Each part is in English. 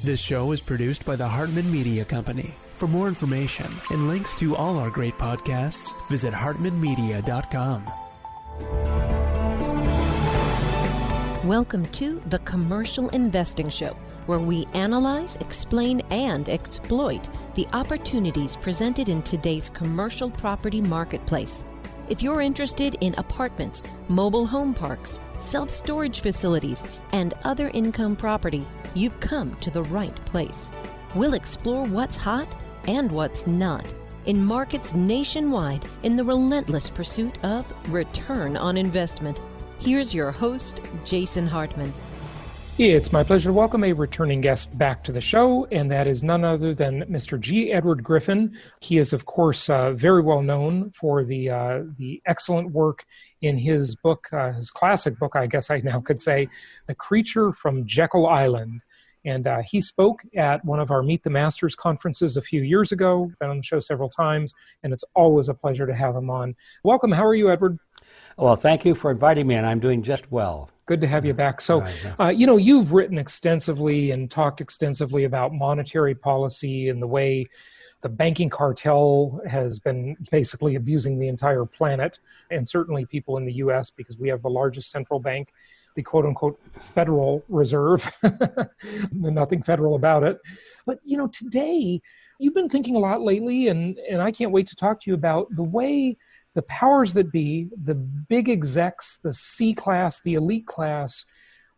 This show is produced by the Hartman Media Company. For more information and links to all our great podcasts, visit hartmanmedia.com. Welcome to The Commercial Investing Show, where we analyze, explain, and exploit the opportunities presented in today's commercial property marketplace. If you're interested in apartments, mobile home parks, self-storage facilities, and other income property, you've come to the right place. We'll explore what's hot and what's not in markets nationwide in the relentless pursuit of return on investment. Here's your host, Jason Hartman. It's my pleasure to welcome a returning guest back to the show, and that is none other than Mr. G Edward Griffin. He is, of course, very well known for the excellent work in his book, his classic book, I guess I now could say, The Creature from Jekyll Island. And he spoke at one of our Meet the Masters conferences a few years ago, been on the show several times, and it's always a pleasure to have him on. Welcome. How are you, Edward? Well, thank you for inviting me, and I'm doing just well. Good to have you back. So, you've written extensively and talked extensively about monetary policy and the way the banking cartel has been basically abusing the entire planet, and certainly people in the U.S., because we have the largest central bank, the quote-unquote Federal Reserve. Nothing federal about it. But, today, you've been thinking a lot lately, and I can't wait to talk to you about the way the powers that be, the big execs, the C-class, the elite class,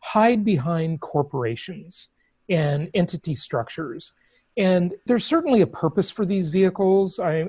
hide behind corporations and entity structures. And there's certainly a purpose for these vehicles. I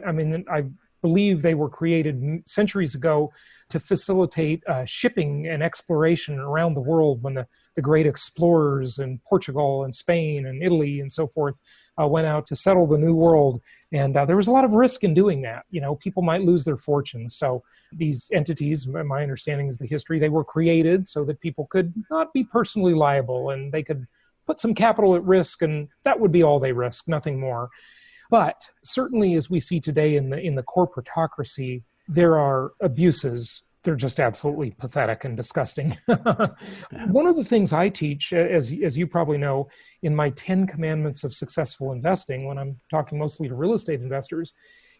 believe they were created centuries ago to facilitate shipping and exploration around the world when the great explorers in Portugal and Spain and Italy and so forth went out to settle the New World. And there was a lot of risk in doing that. People might lose their fortunes. So these entities, my understanding is the history, they were created so that people could not be personally liable and they could put some capital at risk, and that would be all they risk, nothing more. But certainly as we see today in the corporatocracy, there are abuses. They're just absolutely pathetic and disgusting. One of the things I teach, as you probably know, in my 10 commandments of successful investing, when I'm talking mostly to real estate investors,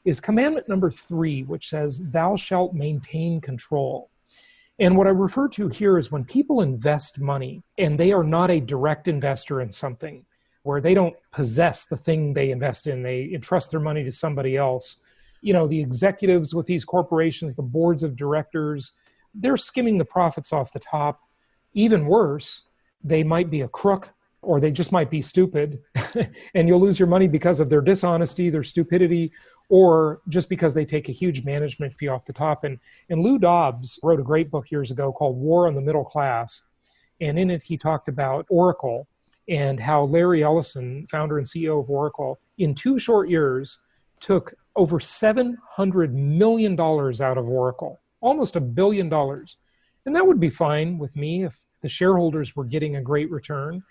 is commandment number 3, which says, thou shalt maintain control. And what I refer to here is when people invest money and they are not a direct investor in something, where they don't possess the thing they invest in, they entrust their money to somebody else. The executives with these corporations, the boards of directors, they're skimming the profits off the top. Even worse, they might be a crook, or they just might be stupid, and you'll lose your money because of their dishonesty, their stupidity, or just because they take a huge management fee off the top. And Lou Dobbs wrote a great book years ago called War on the Middle Class, and in it he talked about Oracle and how Larry Ellison, founder and CEO of Oracle, in 2 short years took over $700 million out of Oracle, almost $1 billion. And that would be fine with me if the shareholders were getting a great return.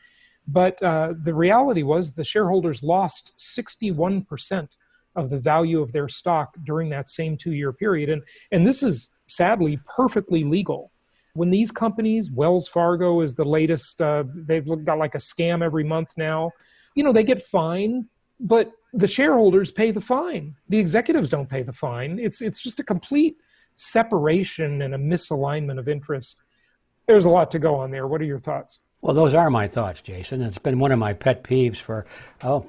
But the reality was the shareholders lost 61% of the value of their stock during that same 2-year period. And this is sadly perfectly legal. When these companies, Wells Fargo is the latest, they've got like a scam every month now, they get fined, but the shareholders pay the fine. The executives don't pay the fine. It's just a complete separation and a misalignment of interest. There's a lot to go on there. What are your thoughts? Well, those are my thoughts, Jason. It's been one of my pet peeves for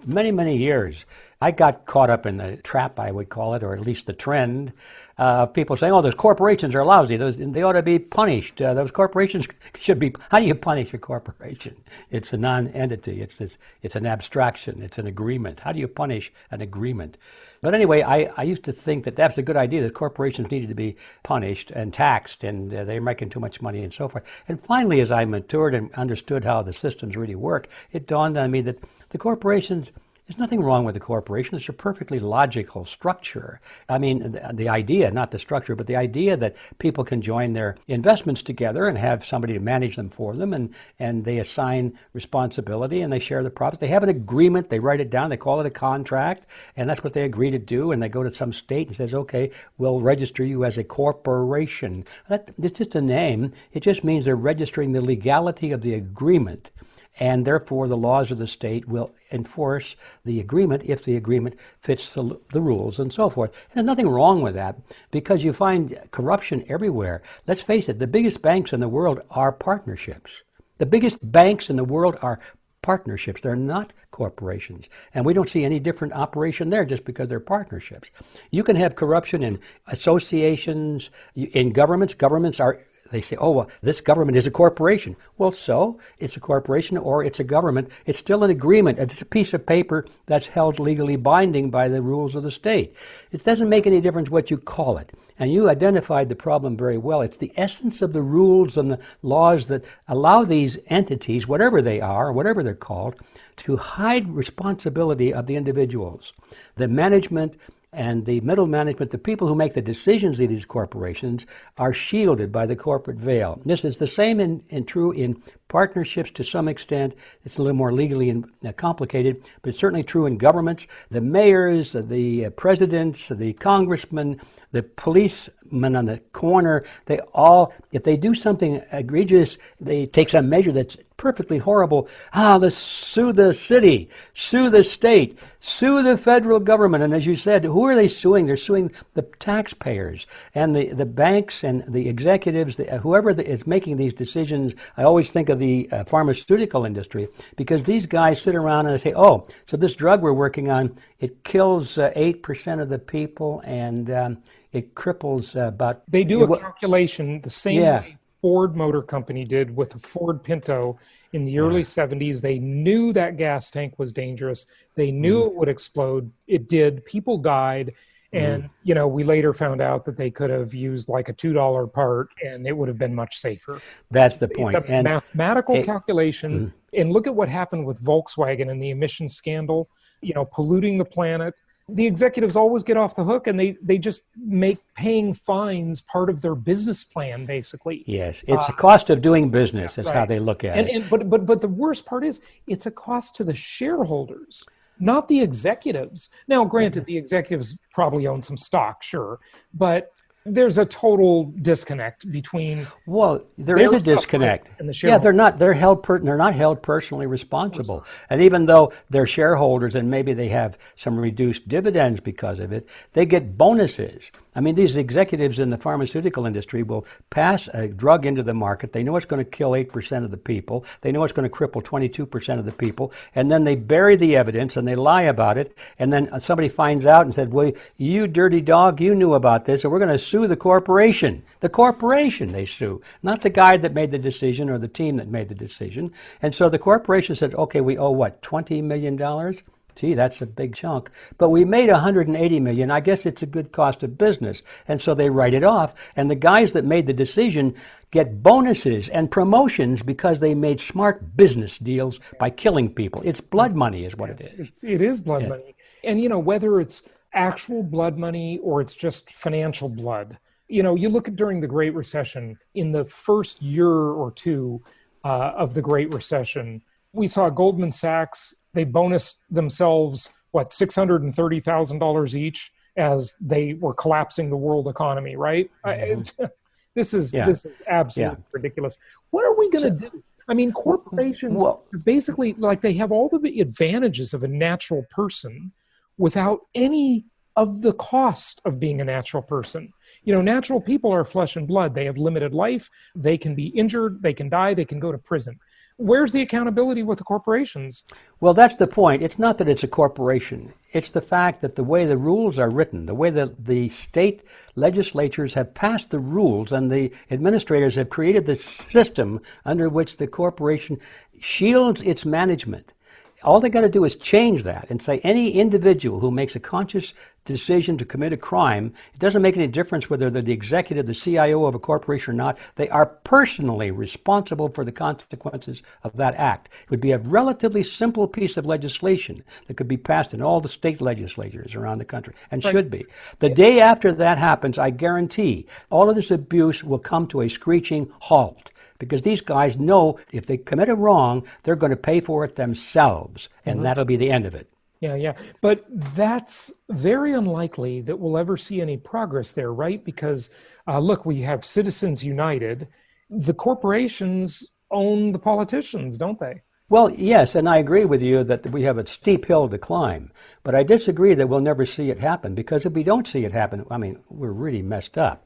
many, many years. I got caught up in the trap, I would call it, or at least the trend of people saying, those corporations are lousy. They ought to be punished. Those corporations should be. How do you punish a corporation? It's a non-entity. It's an abstraction. It's an agreement. How do you punish an agreement? But anyway, I used to think that that's a good idea, that corporations needed to be punished and taxed, and they're making too much money and so forth. And finally, as I matured and understood how the systems really work, it dawned on me that the corporations, there's nothing wrong with the corporation. It's a perfectly logical structure. I mean, the idea, not the structure, but the idea that people can join their investments together and have somebody to manage them for them, and they assign responsibility and they share the profit. They have an agreement, they write it down, they call it a contract, and that's what they agree to do, and they go to some state and says, okay, we'll register you as a corporation. It's just a name. It just means they're registering the legality of the agreement. and therefore the laws of the state will enforce the agreement if the agreement fits the rules and so forth. And there's nothing wrong with that, because you find corruption everywhere. Let's face it, the biggest banks in the world are partnerships. The biggest banks in the world are partnerships. They're not corporations. And we don't see any different operation there just because they're partnerships. You can have corruption in associations, in governments. Governments are, they say, oh, well, this government is a corporation. Well, so it's a corporation or it's a government. It's still an agreement. It's a piece of paper that's held legally binding by the rules of the state. It doesn't make any difference what you call it. And you identified the problem very well. It's the essence of the rules and the laws that allow these entities, whatever they are, whatever they're called, to hide responsibility of the individuals. The management and the middle management, the people who make the decisions in these corporations, are shielded by the corporate veil. This is the same and true in partnerships to some extent. It's a little more legally complicated, but it's certainly true in governments. The mayors, the presidents, the congressmen, the policemen on the corner, they all, if they do something egregious, they take some measure that's perfectly horrible. Let's sue the city, sue the state, sue the federal government. And as you said, who are they suing? They're suing the taxpayers and the banks and the executives, whoever is making these decisions. I always think of the pharmaceutical industry, because these guys sit around and they say, oh, so this drug we're working on, it kills 8% of the people and it cripples about... They do a calculation the same way Ford Motor Company did with a Ford Pinto in the early 70s. They knew that gas tank was dangerous. They knew it would explode. It did. People died. And, we later found out that they could have used like a $2 part and it would have been much safer. That's the point. It's a mathematical calculation. And look at what happened with Volkswagen and the emissions scandal, polluting the planet. The executives always get off the hook, and they just make paying fines part of their business plan, basically. Yes, it's the cost of doing business. That's how they look at it. But the worst part is it's a cost to the shareholders, not the executives. Now, granted, the executives probably own some stock, sure, but there's a total disconnect between. Well, there is a disconnect. And the shareholders. They're not held personally responsible. And even though they're shareholders and maybe they have some reduced dividends because of it, they get bonuses. I mean, these executives in the pharmaceutical industry will pass a drug into the market. They know it's going to kill 8% of the people. They know it's going to cripple 22% of the people. And then they bury the evidence and they lie about it. And then somebody finds out and says, well, you dirty dog, you knew about this, so we're going to sue the corporation. The corporation they sue, not the guy that made the decision or the team that made the decision. And so the corporation said, okay, we owe what, $20 million? Gee, that's a big chunk. But we made $180 million. I guess it's a good cost of business. And so they write it off. And the guys that made the decision get bonuses and promotions because they made smart business deals by killing people. It's blood money is what it is. It is blood money. And, whether it's actual blood money or it's just financial blood, you look at during the Great Recession, in the first year or two of the Great Recession, we saw Goldman Sachs. They bonused themselves, $630,000 each as they were collapsing the world economy, right? This is absolutely ridiculous. What are we going to do? I mean, corporations basically, they have all the advantages of a natural person without any of the cost of being a natural person. Natural people are flesh and blood. They have limited life. They can be injured. They can die. They can go to prison. Where's the accountability with the corporations? Well, that's the point. It's not that it's a corporation. It's the fact that the way the rules are written, the way that the state legislatures have passed the rules and the administrators have created the system under which the corporation shields its management. All they got to do is change that and say any individual who makes a conscious decision to commit a crime, it doesn't make any difference whether they're the executive, the CIO of a corporation or not, they are personally responsible for the consequences of that act. It would be a relatively simple piece of legislation that could be passed in all the state legislatures around the country, and should be. The day after that happens, I guarantee all of this abuse will come to a screeching halt. Because these guys know if they commit a wrong, they're going to pay for it themselves, and that'll be the end of it. Yeah. But that's very unlikely that we'll ever see any progress there, right? Because, look, we have Citizens United. The corporations own the politicians, don't they? Well, yes, and I agree with you that we have a steep hill to climb. But I disagree that we'll never see it happen, because if we don't see it happen, I mean, we're really messed up.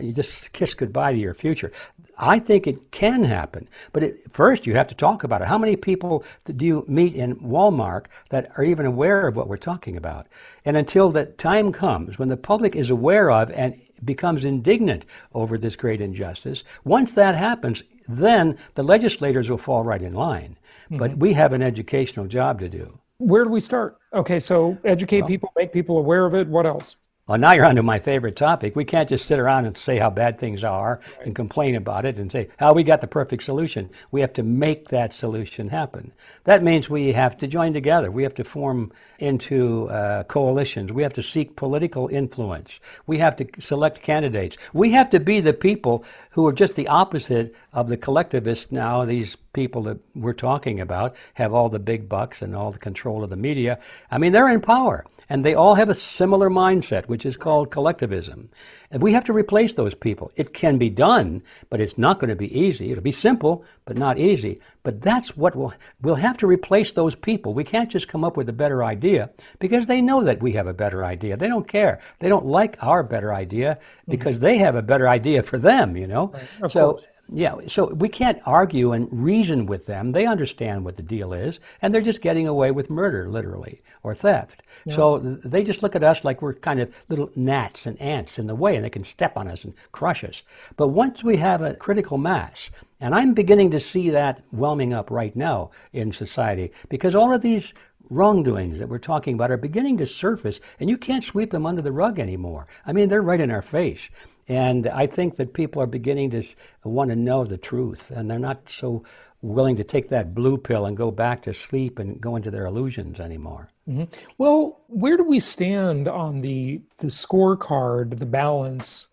You just kiss goodbye to your future. I think it can happen. But first, you have to talk about it. How many people do you meet in Walmart that are even aware of what we're talking about? And until that time comes when the public is aware of and becomes indignant over this great injustice, once that happens, then the legislators will fall right in line. But we have an educational job to do. Where do we start? Okay, so educate people, make people aware of it. What else? Well, now you're on to my favorite topic. We can't just sit around and say how bad things are and complain about it and say, we got the perfect solution. We have to make that solution happen. That means we have to join together. We have to form into coalitions. We have to seek political influence. We have to select candidates. We have to be the people who are just the opposite of the collectivists now. These people that we're talking about have all the big bucks and all the control of the media. I mean, they're in power. And they all have a similar mindset, which is called collectivism. And we have to replace those people. It can be done, but it's not going to be easy. It'll be simple, but not easy. But that's what we'll have to replace those people. We can't just come up with a better idea, because they know that we have a better idea. They don't care. They don't like our better idea because they have a better idea for them, you know? Right. Of course. Yeah, so we can't argue and reason with them. They understand what the deal is, and they're just getting away with murder, literally, or theft. Yeah. So they just look at us like we're kind of little gnats and ants in the way, and they can step on us and crush us. But once we have a critical mass, and I'm beginning to see that whelming up right now in society, because all of these wrongdoings that we're talking about are beginning to surface, and you can't sweep them under the rug anymore. I mean, they're right in our face. And I think that people are beginning to want to know the truth, and they're not so willing to take that blue pill and go back to sleep and go into their illusions anymore. Mm-hmm. Well, where do we stand on the scorecard, the balance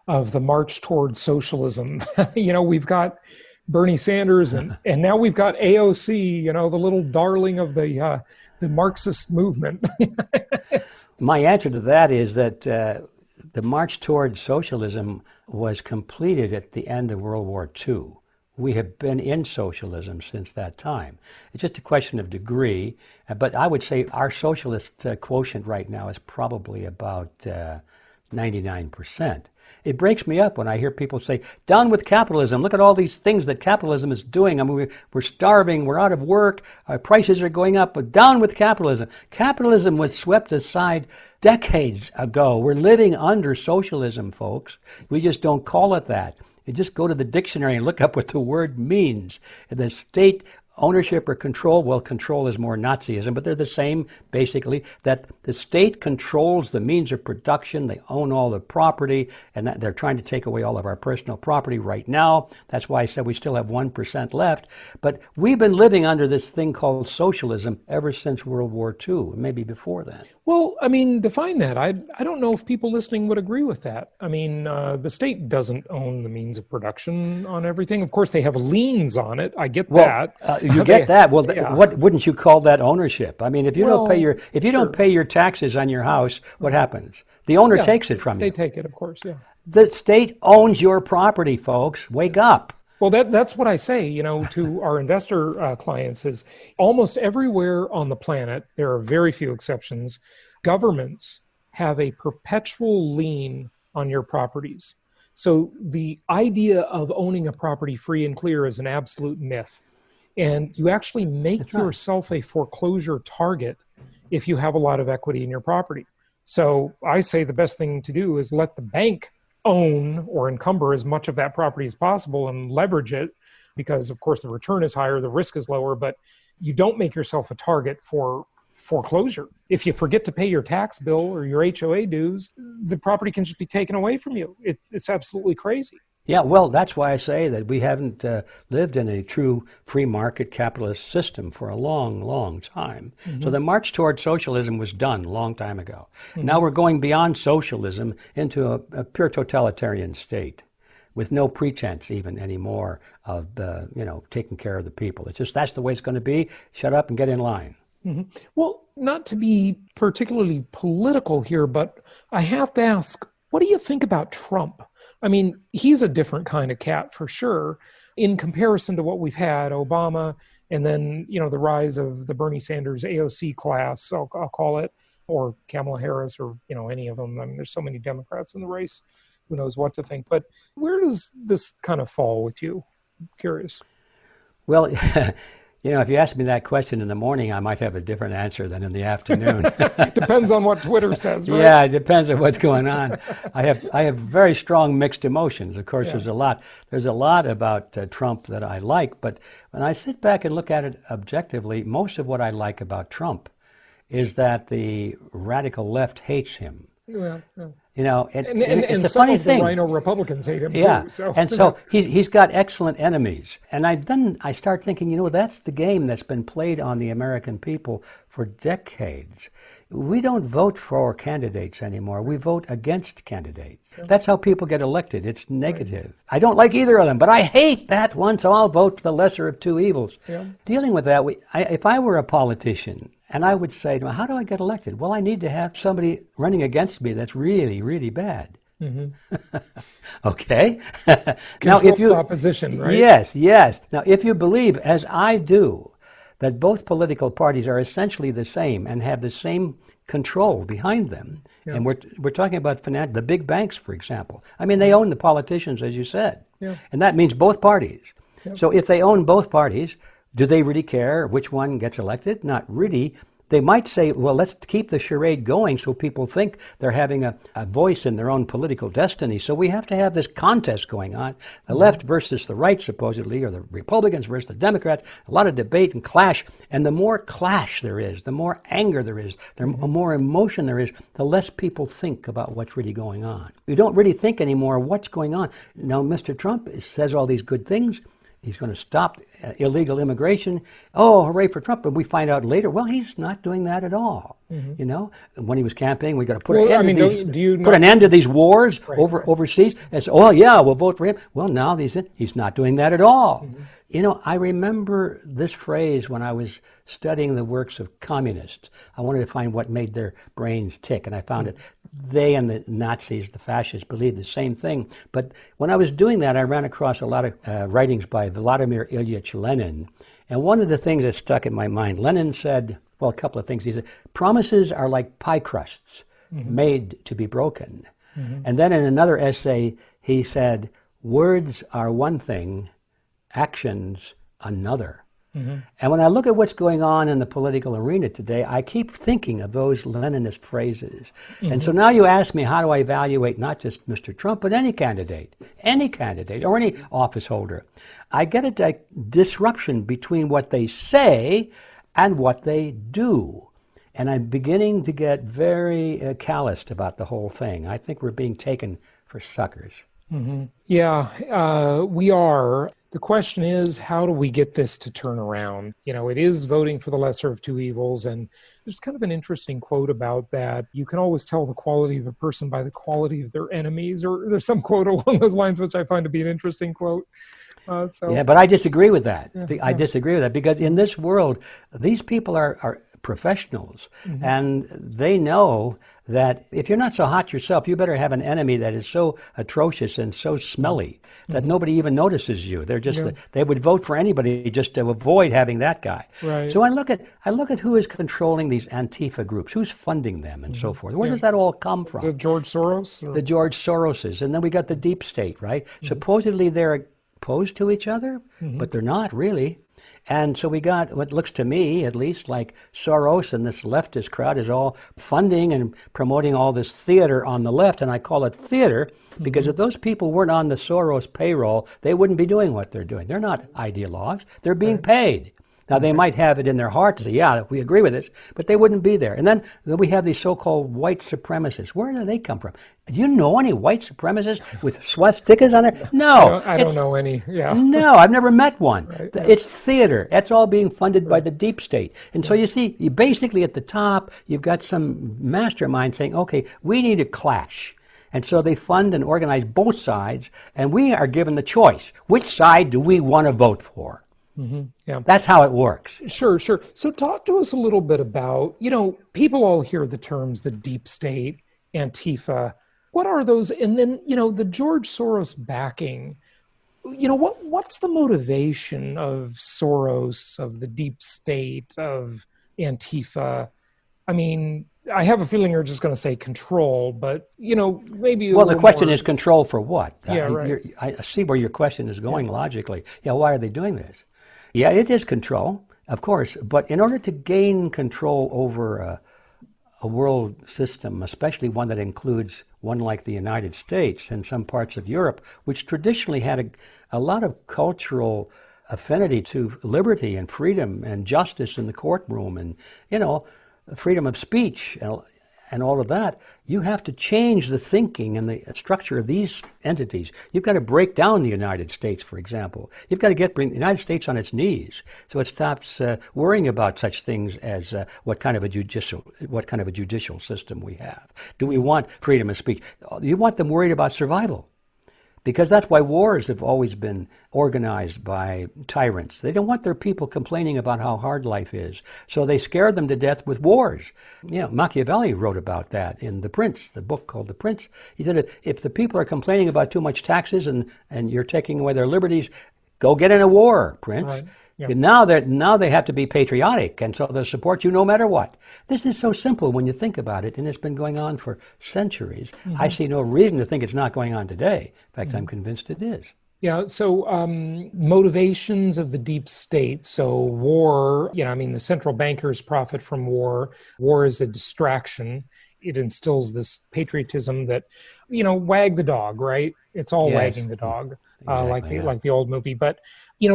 of the march towards socialism? You know, we've got Bernie Sanders, and now we've got AOC, you know, the little darling of the Marxist movement. My answer to that is that the march towards socialism was completed at the end of World War II. We have been in socialism since that time. It's just a question of degree, but I would say our socialist quotient right now is probably about 99%. It breaks me up when I hear people say, down with capitalism. Look at all these things that capitalism is doing. I mean, we're starving, we're out of work, our prices are going up, but down with capitalism. Capitalism was swept aside decades ago. We're living under socialism, folks. We just don't call it that. You just go to the dictionary and look up what the word means. The state ownership or control, well, control is more Nazism, but they're the same, basically, that the state controls the means of production, they own all the property, and that they're trying to take away all of our personal property right now. That's why I said we still have 1% left. But we've been living under this thing called socialism ever since World War II, maybe before that. Well, I mean, define that. I don't know if people listening would agree with that. I mean, the state doesn't own the means of production on everything. Of course, they have liens on it. I get that. You get that. Well, yeah. What wouldn't you call that ownership? I mean, if you don't pay your taxes on your house, what happens? The owner takes it from you. They take it, of course. Yeah. The state owns your property, folks. Wake up. Well, that's what I say, you know, to our investor clients is almost everywhere on the planet, there are very few exceptions, governments have a perpetual lien on your properties. So the idea of owning a property free and clear is an absolute myth. And you actually make yourself a foreclosure target if you have a lot of equity in your property. So I say the best thing to do is let the bank own or encumber as much of that property as possible and leverage it, because of course the return is higher, the risk is lower, but you don't make yourself a target for foreclosure. If you forget to pay your tax bill or your HOA dues, the property can just be taken away from you. It's absolutely crazy. Yeah, well, that's why I say that we haven't lived in a true free market capitalist system for a long, long time. Mm-hmm. So the march toward socialism was done a long time ago. Mm-hmm. Now we're going beyond socialism into a pure totalitarian state with no pretense even anymore of taking care of the people. It's just that's the way it's going to be. Shut up and get in line. Mm-hmm. Well, not to be particularly political here, but I have to ask, what do you think about Trump? I mean, he's a different kind of cat for sure in comparison to what we've had, Obama And then, the rise of the Bernie Sanders AOC class, I'll call it, or Kamala Harris, or, any of them. I mean, there's so many Democrats in the race. Who knows what to think. But where does this kind of fall with you? I'm curious. Well, if you ask me that question in the morning, I might have a different answer than in the afternoon. Depends on what Twitter says, right? Yeah, it depends on what's going on. I have very strong mixed emotions. Of course, there's a lot about Trump that I like, but when I sit back and look at it objectively, most of what I like about Trump is that the radical left hates him. Well, it's a some funny of thing. The Rhino Republicans hate him too. So. And so he's got excellent enemies. And I start thinking, that's the game that's been played on the American people for decades. We don't vote for candidates anymore. We vote against candidates. That's how people get elected. It's negative. Right. I don't like either of them, but I hate that one, so I'll vote for the lesser of two evils. Yeah. Dealing with that, if I were a politician, and I would say, how do I get elected? Well, I need to have somebody running against me that's really, really bad. Mm-hmm. Okay. Now, if you opposition, right? Yes. Now, if you believe, as I do, that both political parties are essentially the same and have the same control behind them, and we're talking about the big banks, for example. I mean, they own the politicians, as you said, and that means both parties. So if they own both parties, do they really care which one gets elected? Not really. They might say, well, let's keep the charade going so people think they're having a voice in their own political destiny. So we have to have this contest going on, the left versus the right, supposedly, or the Republicans versus the Democrats, a lot of debate and clash. And the more clash there is, the more anger there is, the more emotion there is, the less people think about what's really going on. You don't really think anymore what's going on. Now, Mr. Trump says all these good things. He's going to stop illegal immigration. Oh, hooray for Trump. But we find out later, well, he's not doing that at all. Mm-hmm. When he was campaigning, we got to put an end to these wars overseas. And so, we'll vote for him. Well, now he's not doing that at all. Mm-hmm. I remember this phrase when I was studying the works of communists. I wanted to find what made their brains tick, and I found it. They and the Nazis, the fascists, believed the same thing. But when I was doing that, I ran across a lot of writings by Vladimir Ilyich Lenin. And one of the things that stuck in my mind, Lenin said, well, a couple of things. He said, promises are like pie crusts made to be broken. Mm-hmm. And then in another essay, he said, words are one thing, actions another. Mm-hmm. And when I look at what's going on in the political arena today, I keep thinking of those Leninist phrases. Mm-hmm. And so now you ask me, how do I evaluate not just Mr. Trump, but any candidate or any office holder? I get a disruption between what they say and what they do. And I'm beginning to get very calloused about the whole thing. I think we're being taken for suckers. Mm-hmm. Yeah, we are. The question is, how do we get this to turn around? It is voting for the lesser of two evils, and there's kind of an interesting quote about that. You can always tell the quality of a person by the quality of their enemies, or there's some quote along those lines, which I find to be an interesting quote. Yeah, but I disagree with that. I disagree with that because in this world, these people are professionals, and they know that if you're not so hot yourself, you better have an enemy that is so atrocious and so smelly that nobody even notices you. They're just they would vote for anybody just to avoid having that guy. Right. So I look at who is controlling these Antifa groups, who's funding them, and so forth. Where does that all come from? The George Soros? The George Soroses, and then we got the deep state, right? Supposedly they're opposed to each other, but they're not really. And so we got what looks to me, at least, like Soros and this leftist crowd is all funding and promoting all this theater on the left. And I call it theater because if those people weren't on the Soros payroll, they wouldn't be doing what they're doing. They're not ideologues. They're being paid. Now, they might have it in their heart to say, yeah, we agree with this, but they wouldn't be there. And then we have these so-called white supremacists. Where do they come from? Do you know any white supremacists with swastikas on there? No. I don't know any, No, I've never met one. Right. It's theater. That's all being funded by the deep state. And so you see, you basically at the top, you've got some mastermind saying, okay, we need a clash. And so they fund and organize both sides, and we are given the choice. Which side do we want to vote for? Mm-hmm. Yeah. That's how it works. Sure. So talk to us a little bit about, people all hear the terms, the deep state, Antifa. What are those? And then, the George Soros backing. what's the motivation of Soros, of the deep state, of Antifa? I mean, I have a feeling you're just going to say control, but, maybe... Well, the question is control for what? Yeah, right. I see where your question is going logically. Yeah, why are they doing this? Yeah, it is control, of course, but in order to gain control over a world system, especially one that includes one like the United States and some parts of Europe, which traditionally had a lot of cultural affinity to liberty and freedom and justice in the courtroom and, freedom of speech and all of that, you have to change the thinking and the structure of these entities. You've got to break down the United States, for example. You've got to bring the United States on its knees so it stops worrying about such things as what kind of a judicial system we have. Do we want freedom of speech? You want them worried about survival. Because that's why wars have always been organized by tyrants. They don't want their people complaining about how hard life is. So they scare them to death with wars. Machiavelli wrote about that in The Prince, the book called The Prince. He said, if the people are complaining about too much taxes and you're taking away their liberties, go get in a war, Prince. Right. Yeah. Now they have to be patriotic, and so they'll support you no matter what. This is so simple when you think about it, and it's been going on for centuries. I see no reason to think it's not going on today. In fact, I'm convinced it is. Yeah, so motivations of the deep state. So war, the central bankers profit from war. War is a distraction. It instills this patriotism that, wag the dog, right? It's all wagging the dog, exactly, like the old movie. But,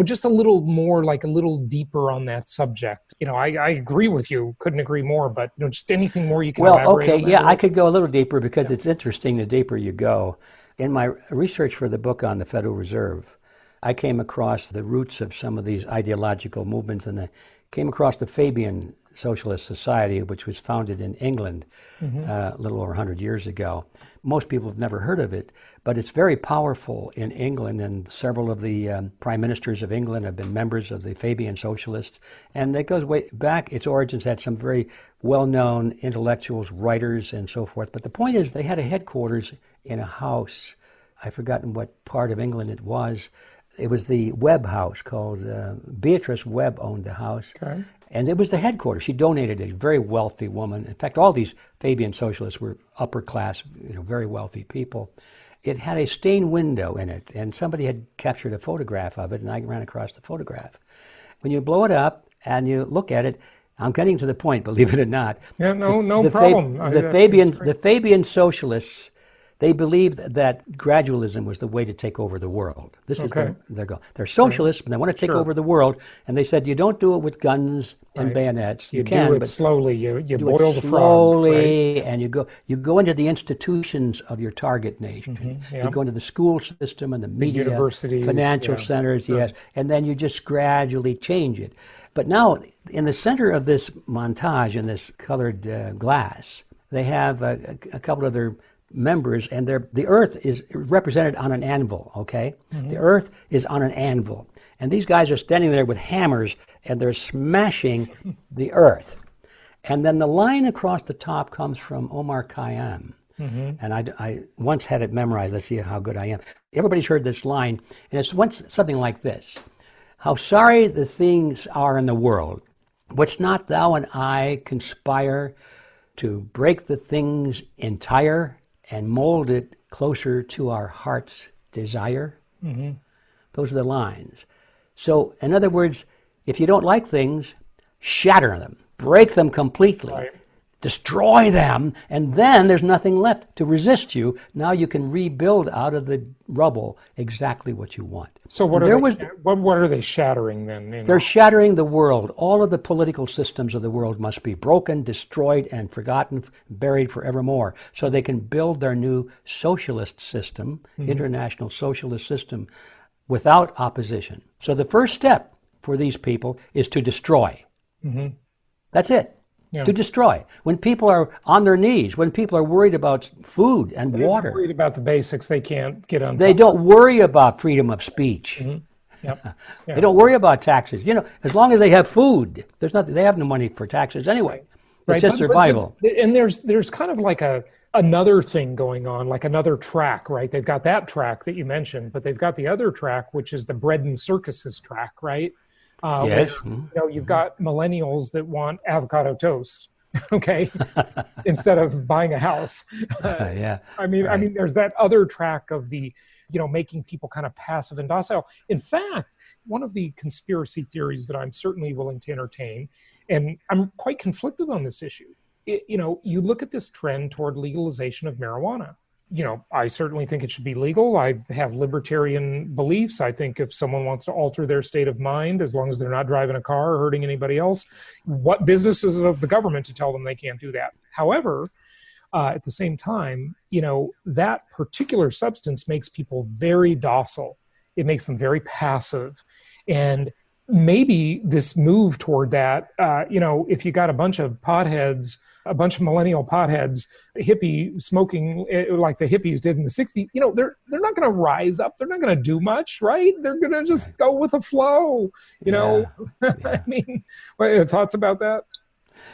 just a little more, like a little deeper on that subject. I agree with you. Couldn't agree more. But just anything more you can elaborate on that? I could go a little deeper because it's interesting the deeper you go. In my research for the book on the Federal Reserve, I came across the roots of some of these ideological movements, and I came across the Fabian Socialist Society, which was founded in England a little over 100 years ago. Most people have never heard of it, but it's very powerful in England, and several of the prime ministers of England have been members of the Fabian Socialists. And it goes way back. Its origins had some very well-known intellectuals, writers, and so forth. But the point is, they had a headquarters in a house. I've forgotten what part of England it was. It was the Webb House, called Beatrice Webb owned the house. Okay. And it was the headquarters. She donated, a very wealthy woman. In fact, all these Fabian socialists were upper class, very wealthy people. It had a stained window in it, and somebody had captured a photograph of it, and I ran across the photograph. When you blow it up and you look at it, I'm getting to the point, believe it or not. Yeah, no problem. The Fabian socialists, they believed that gradualism was the way to take over the world. This is their goal. They're socialists, but they want to take over the world. And they said, you don't do it with guns and bayonets. You can, do it but slowly. You do boil it the frog. Slowly, and you go into the institutions of your target nation. You go into the school system and the media, universities, financial centers, and then you just gradually change it. But now, in the center of this montage, in this colored glass, they have a couple of their members, and the earth is represented on an anvil, okay? The earth is on an anvil. And these guys are standing there with hammers, and they're smashing the earth. And then the line across the top comes from Omar Khayyam. And I once had it memorized. Let's see how good I am. Everybody's heard this line, and it's something like this. How sorry the things are in the world, which not thou and I conspire to break the things entire and mold it closer to our heart's desire. Those are the lines. So, in other words, if you don't like things, shatter them, break them completely, destroy them, and then there's nothing left to resist you. Now you can rebuild out of the rubble exactly what you want. So what are they shattering then? They're shattering the world. All of the political systems of the world must be broken, destroyed, and forgotten, buried forevermore, so they can build their new socialist system, international socialist system, without opposition. So the first step for these people is to destroy. That's it. To destroy. When people are on their knees, when people are worried about food and water. They're worried about the basics. They can't get on. They don't worry about freedom of speech. They don't worry about taxes. As long as they have food, there's nothing. They have no money for taxes anyway. It's just survival. And there's kind of like a another thing going on, like another track, right? They've got that track that you mentioned, but they've got the other track, which is the bread and circuses track, right? Yes. Where, you've got millennials that want avocado toast, okay, instead of buying a house. Yeah. I mean, there's that other track of the, making people kind of passive and docile. In fact, one of the conspiracy theories that I'm certainly willing to entertain, and I'm quite conflicted on this issue, you look at this trend toward legalization of marijuana. I certainly think it should be legal. I have libertarian beliefs. I think if someone wants to alter their state of mind, as long as they're not driving a car or hurting anybody else, what business is it of the government to tell them they can't do that? However, at the same time, that particular substance makes people very docile. It makes them very passive. And maybe this move toward that, if you got a bunch of millennial potheads, hippie smoking like the hippies did in the 60s, they're not going to rise up. They're not going to do much, right? They're going to just go with the flow, Yeah. I mean, thoughts about that?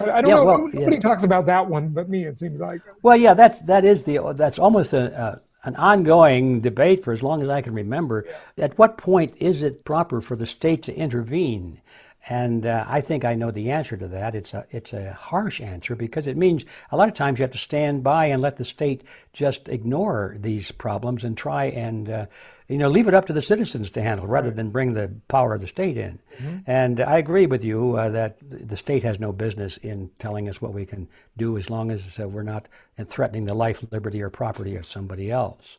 I don't know. Well, nobody talks about that one, but me, it seems like. Well, yeah, that's almost an ongoing debate for as long as I can remember. Yeah. At what point is it proper for the state to intervene? And I think I know the answer to that. It's a harsh answer because it means a lot of times you have to stand by and let the state just ignore these problems and try and leave it up to the citizens to handle rather than bring the power of the state in. Mm-hmm. And I agree with you that the state has no business in telling us what we can do as long as we're not threatening the life, liberty, or property of somebody else.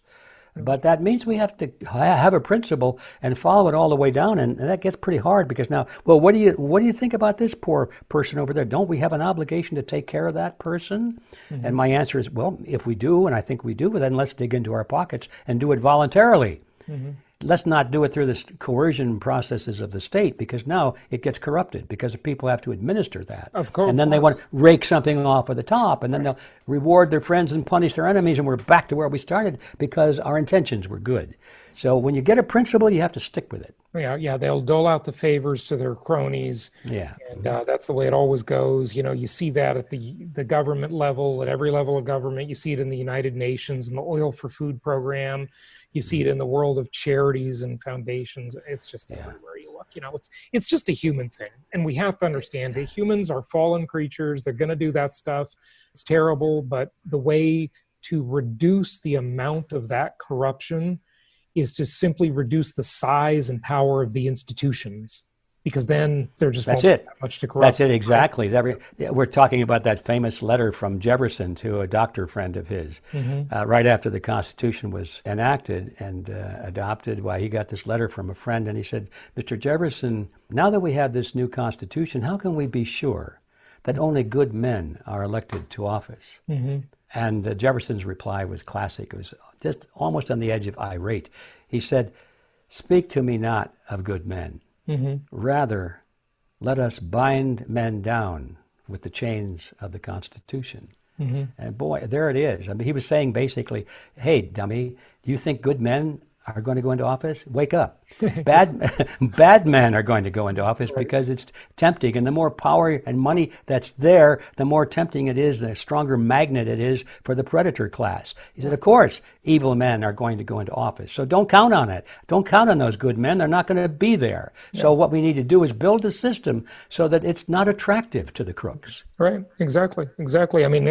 But that means we have to have a principle and follow it all the way down, and that gets pretty hard because now, well, what do you think about this poor person over there? Don't we have an obligation to take care of that person? Mm-hmm. And my answer is, well, if we do, and I think we do, then let's dig into our pockets and do it voluntarily. Mm-hmm. Let's not do it through the coercion processes of the state because now it gets corrupted because people have to administer that. Of course. And then they want to rake something off of the top and then they'll reward their friends and punish their enemies and we're back to where we started because our intentions were good. So when you get a principle, you have to stick with it. Yeah, they'll dole out the favors to their cronies. Yeah. And that's the way it always goes. You see that at the government level, at every level of government. You see it in the United Nations and the Oil for Food program. You see it in the world of charities and foundations. It's just everywhere you look. It's just a human thing. And we have to understand that humans are fallen creatures. They're going to do that stuff. It's terrible. But the way to reduce the amount of that corruption is to simply reduce the size and power of the institutions, because then there just won't be that much to corrupt. That's it, exactly. We're talking about that famous letter from Jefferson to a doctor friend of his, right after the Constitution was enacted and adopted. Why, he got this letter from a friend, and he said, Mr. Jefferson, now that we have this new Constitution, how can we be sure that only good men are elected to office? Mm-hmm. And Jefferson's reply was classic. It was just almost on the edge of irate. He said, "Speak to me not of good men. Mm-hmm. Rather, let us bind men down with the chains of the Constitution." Mm-hmm. And boy, there it is. I mean, he was saying basically, hey, dummy, do you think good men are going to go into office? Wake up. Bad men are going to go into office because it's tempting. And the more power and money that's there, the more tempting it is, the stronger magnet it is for the predator class. He said, of course, evil men are going to go into office. So don't count on it. Don't count on those good men. They're not going to be there. Yeah. So what we need to do is build a system so that it's not attractive to the crooks. Right. Exactly. I mean,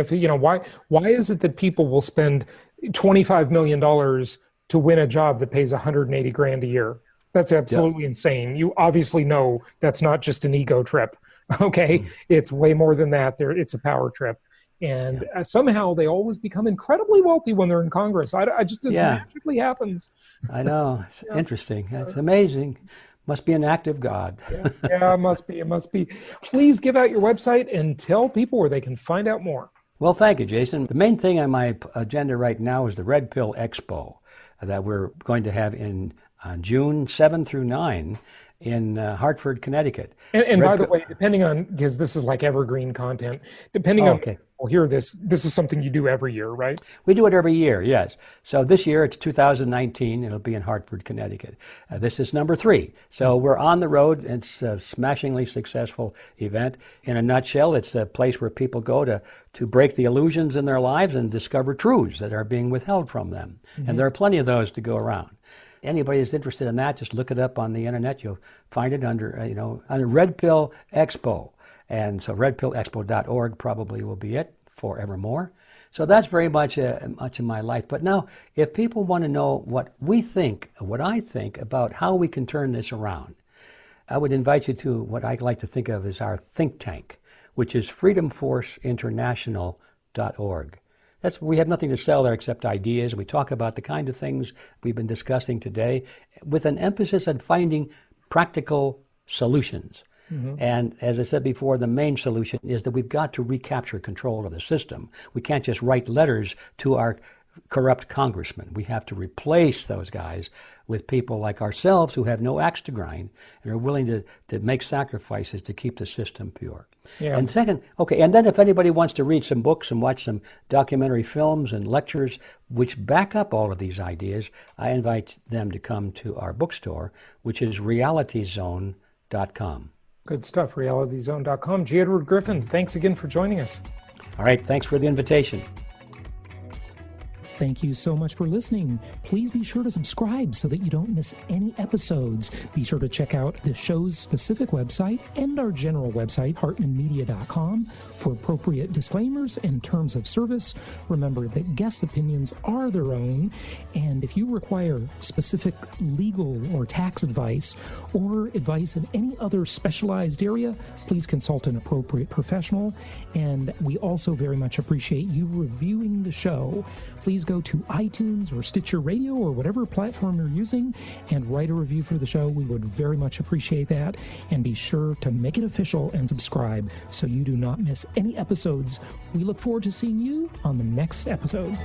why is it that people will spend $25 million to win a job that pays $180,000 a year? That's absolutely insane. You obviously know that's not just an ego trip. Okay. It's way more than that. It's a power trip. And somehow they always become incredibly wealthy when they're in Congress. It magically happens. I know. It's interesting. It's amazing. Must be an act of God. It must be. It must be. Please give out your website and tell people where they can find out more. Well, thank you, Jason. The main thing on my agenda right now is the Red Pill Expo that we're going to have on June 7 through 9 in Hartford, Connecticut. And by the way, depending on, because this is like evergreen content, depending on people hear this, this is something you do every year, right? We do it every year, yes. So this year, it's 2019. It'll be in Hartford, Connecticut. This is number 3. So we're on the road. It's a smashingly successful event. In a nutshell, it's a place where people go to break the illusions in their lives and discover truths that are being withheld from them. Mm-hmm. And there are plenty of those to go around. Anybody who's interested in that, just look it up on the internet. You'll find it under, under Red Pill Expo. And so redpillexpo.org probably will be it forevermore. So that's very much much of my life. But now, if people want to know what I think about how we can turn this around, I would invite you to what I like to think of as our think tank, which is freedomforceinternational.org. We have nothing to sell there except ideas. We talk about the kind of things we've been discussing today with an emphasis on finding practical solutions. Mm-hmm. And as I said before, the main solution is that we've got to recapture control of the system. We can't just write letters to our corrupt congressmen. We have to replace those guys with people like ourselves who have no axe to grind and are willing to make sacrifices to keep the system pure. Yeah. And second, and then if anybody wants to read some books and watch some documentary films and lectures which back up all of these ideas, I invite them to come to our bookstore, which is realityzone.com. Good stuff, realityzone.com. G Edward Griffin, thanks again for joining us. All right, thanks for the invitation. Thank you so much for listening. Please be sure to subscribe so that you don't miss any episodes. Be sure to check out the show's specific website and our general website, hartmanmedia.com, for appropriate disclaimers and terms of service. Remember that guest opinions are their own, and if you require specific legal or tax advice or advice in any other specialized area, please consult an appropriate professional. And we also very much appreciate you reviewing the show. Please go to iTunes or Stitcher Radio or whatever platform you're using and write a review for the show. We would very much appreciate that. And be sure to make it official and subscribe so you do not miss any episodes. We look forward to seeing you on the next episode.